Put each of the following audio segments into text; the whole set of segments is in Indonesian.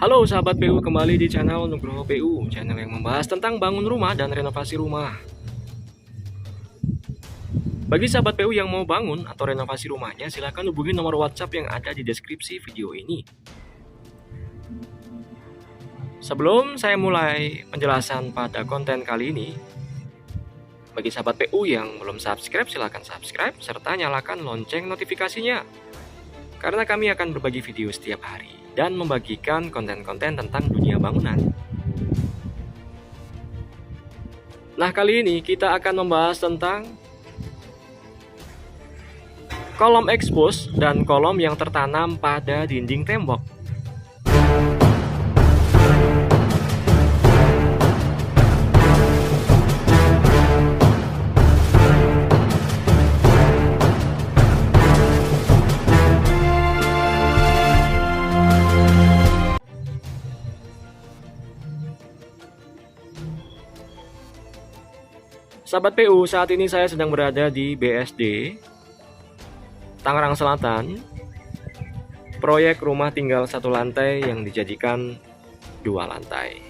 Halo sahabat PU, kembali di channel Nugroho PU, channel yang membahas tentang bangun rumah dan renovasi rumah. Bagi sahabat PU yang mau bangun atau renovasi rumahnya, silahkan hubungi nomor WhatsApp yang ada di deskripsi video ini. Sebelum saya mulai penjelasan pada konten kali ini, bagi sahabat PU yang belum subscribe, silahkan subscribe serta nyalakan lonceng notifikasinya. Karena kami akan berbagi video setiap hari dan membagikan konten-konten tentang dunia bangunan. Nah, kali ini kita akan membahas tentang kolom expose dan kolom yang tertanam pada dinding tembok. Sahabat PU, saat ini saya sedang berada di BSD Tangerang Selatan, proyek rumah tinggal satu lantai yang dijadikan dua lantai.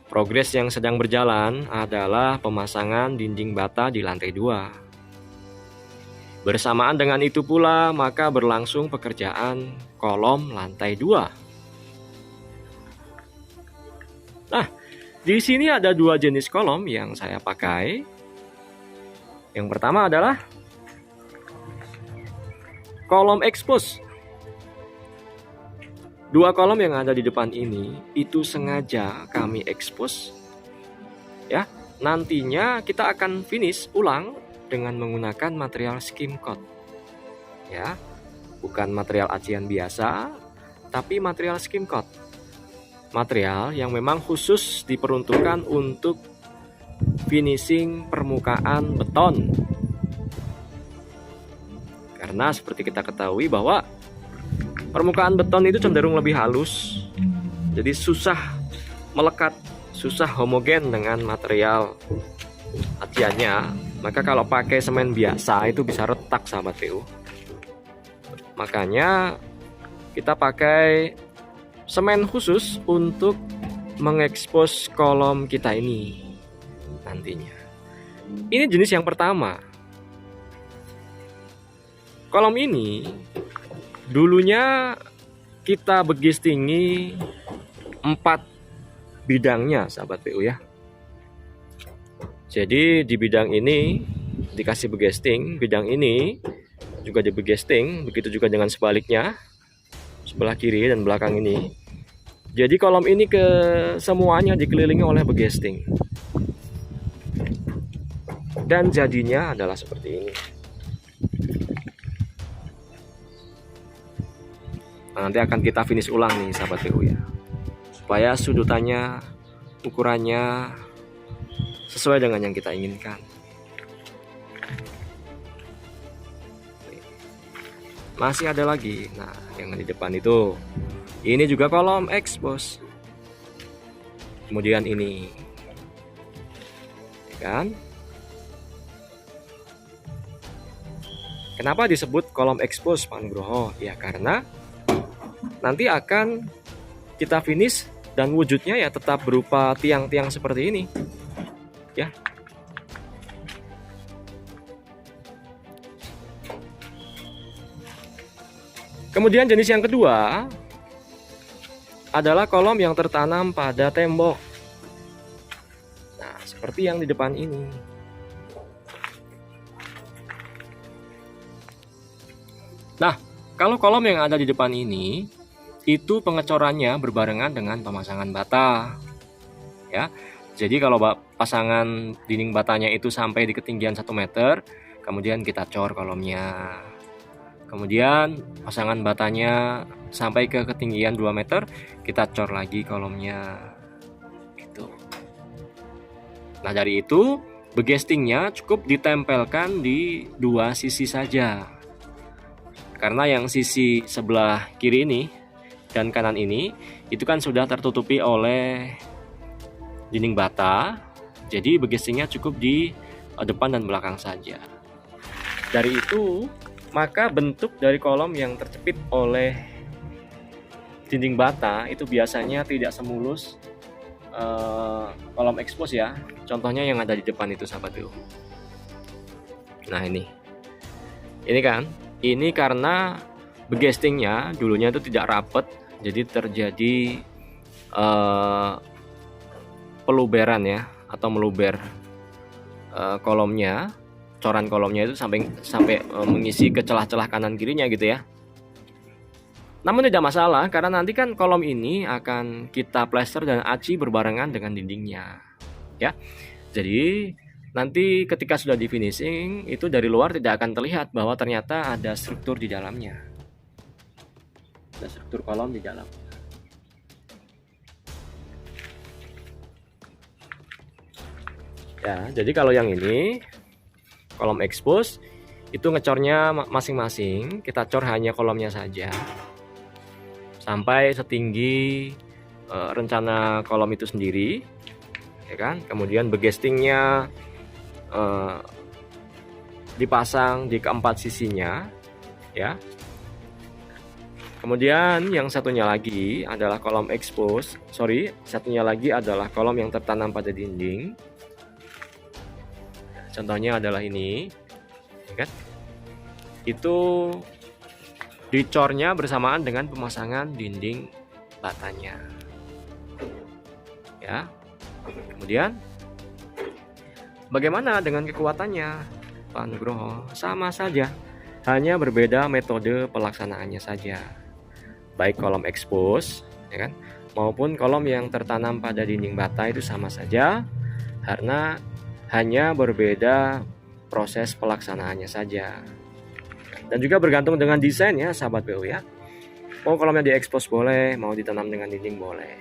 Progres yang sedang berjalan adalah pemasangan dinding bata di lantai 2. Bersamaan dengan itu pula, maka berlangsung pekerjaan kolom lantai 2. Nah, di sini ada dua jenis kolom yang saya pakai. Yang pertama adalah kolom expose. Dua kolom yang ada di depan ini itu sengaja kami expose. Ya, nantinya kita akan finish ulang dengan menggunakan material skim coat. Ya, bukan material acian biasa, tapi material skim coat. Material yang memang khusus diperuntukkan untuk finishing permukaan beton. Karena seperti kita ketahui bahwa permukaan beton itu cenderung lebih halus, jadi susah melekat, susah homogen dengan material aciannya. Maka kalau pakai semen biasa itu bisa retak, sahabat PU. Makanya kita pakai semen khusus untuk mengekspos kolom kita ini nantinya. Ini jenis yang pertama. Kolom ini dulunya kita begistingi 4 bidangnya, sahabat PU ya. Jadi di bidang ini dikasih begesting, bidang ini juga dibegesting, begitu juga dengan sebaliknya, sebelah kiri dan belakang ini. Jadi kolom ini semuanya dikelilingi oleh begesting. Dan jadinya adalah seperti ini. Nah, nanti akan kita finish ulang nih, sahabat PU ya. Supaya sudutannya, ukurannya sesuai dengan yang kita inginkan. Masih ada lagi. Nah, yang di depan itu. Ini juga kolom expose. Kemudian ini. Kan? Kenapa disebut kolom expose, Pak Nugroho? Ya karena nanti akan kita finish dan wujudnya ya tetap berupa tiang-tiang seperti ini. Ya. Kemudian jenis yang kedua adalah kolom yang tertanam pada tembok. Nah, seperti yang di depan ini. Nah, kalau kolom yang ada di depan ini, itu pengecorannya berbarengan dengan pemasangan bata. Ya, jadi kalau pasangan dinding batanya itu sampai di ketinggian 1 meter, kemudian kita cor kolomnya. Kemudian pasangan batanya sampai ke ketinggian 2 meter, kita cor lagi kolomnya. Gitu. Nah, dari itu begestingnya cukup ditempelkan di 2 sisi saja. Karena yang sisi sebelah kiri ini dan kanan ini itu kan sudah tertutupi oleh dinding bata. Jadi begestingnya cukup di depan dan belakang saja. Dari itu, maka bentuk dari kolom yang terjepit oleh dinding bata itu biasanya tidak semulus kolom expose ya. Contohnya yang ada di depan itu sahabat BU. Nah ini kan, ini karena begestingnya dulunya itu tidak rapet, jadi terjadi peluberan ya, atau meluber kolomnya, coran kolomnya itu sampai mengisi ke celah-celah kanan kirinya gitu ya. Namun tidak masalah karena nanti kan kolom ini akan kita plester dan aci berbarengan dengan dindingnya ya. Jadi nanti ketika sudah di finishing itu dari luar tidak akan terlihat bahwa ternyata ada struktur di dalamnya. Ada struktur kolom di dalam. Ya, jadi kalau yang ini kolom expose itu ngecornya masing-masing, kita cor hanya kolomnya saja sampai setinggi rencana kolom itu sendiri, ya kan? Kemudian begestingnya dipasang di keempat sisinya, ya. Kemudian yang satunya lagi adalah kolom expose, satunya lagi adalah kolom yang tertanam pada dinding. Contohnya adalah ini, ya kan? Itu dicornya bersamaan dengan pemasangan dinding batanya. Ya. Kemudian bagaimana dengan kekuatannya, Pak Nugroho? Sama saja, hanya berbeda metode pelaksanaannya saja. Baik kolom expose, ya kan, maupun kolom yang tertanam pada dinding bata itu sama saja, karena hanya berbeda proses pelaksanaannya saja. Dan juga bergantung dengan desain ya sahabat BU ya. Mau kolomnya diekspos boleh, mau ditanam dengan dinding boleh.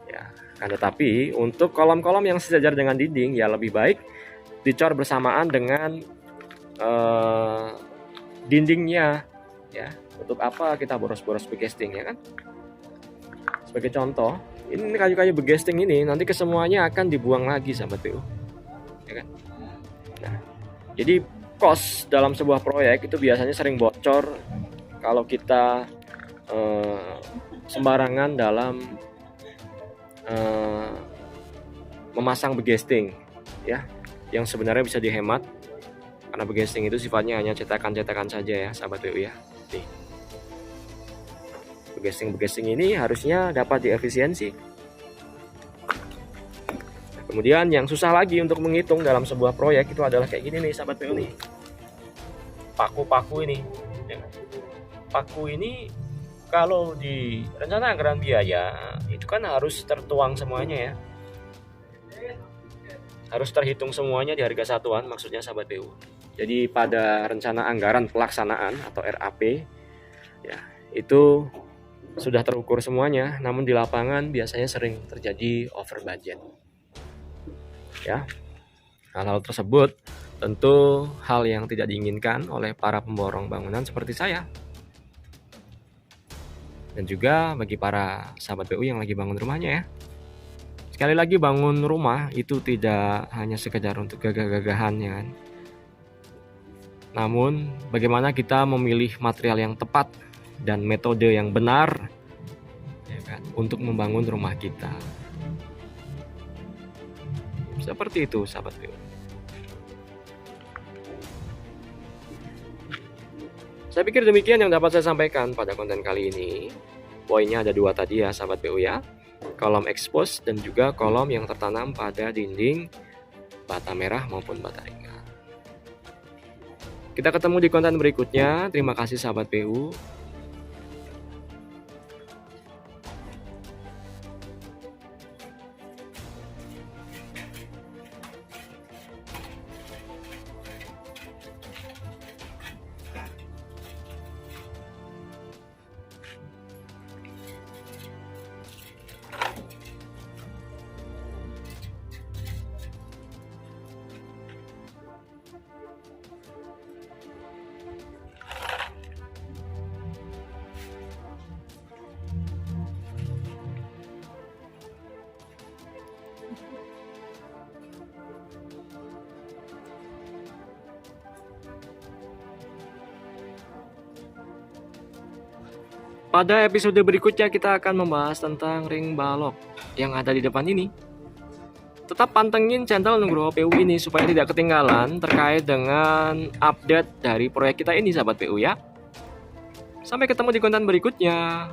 Ya, kan tetapi untuk kolom-kolom yang sejajar dengan dinding ya lebih baik dicor bersamaan dengan dindingnya ya. Untuk apa kita boros-boros begesting ya kan? Sebagai contoh, ini kayu-kayu begesting ini nanti kesemuanya akan dibuang lagi sahabat BU. Ya kan? Nah, jadi cost dalam sebuah proyek itu biasanya sering bocor kalau kita sembarangan dalam memasang begesting ya, yang sebenarnya bisa dihemat karena begesting itu sifatnya hanya cetakan-cetakan saja ya sahabat BU ya. Nih, begesting ini harusnya dapat diefisiensi. Kemudian yang susah lagi untuk menghitung dalam sebuah proyek itu adalah kayak gini nih sahabat PU nih. Paku-paku ini. Paku ini kalau di rencana anggaran biaya itu kan harus tertuang semuanya ya. Harus terhitung semuanya di harga satuan maksudnya sahabat PU. Jadi pada rencana anggaran pelaksanaan atau RAP ya, itu sudah terukur semuanya, namun di lapangan biasanya sering terjadi over budget. Ya, hal-hal tersebut tentu hal yang tidak diinginkan oleh para pemborong bangunan seperti saya. Dan juga bagi para sahabat BU yang lagi bangun rumahnya ya. Sekali lagi, bangun rumah itu tidak hanya sekedar untuk gagah-gagahan ya kan. Namun bagaimana kita memilih material yang tepat dan metode yang benar ya kan, untuk membangun rumah kita. Seperti itu sahabat BU. Saya pikir demikian yang dapat saya sampaikan pada konten kali ini. Poinnya ada 2 tadi ya sahabat BU ya. Kolom expose dan juga kolom yang tertanam pada dinding bata merah maupun bata ringan. Kita ketemu di konten berikutnya. Terima kasih sahabat BU. Pada episode berikutnya kita akan membahas tentang ring balok yang ada di depan ini. Tetap pantengin channel Nugroho PU ini supaya tidak ketinggalan terkait dengan update dari proyek kita ini sahabat PU ya. Sampai ketemu di konten berikutnya.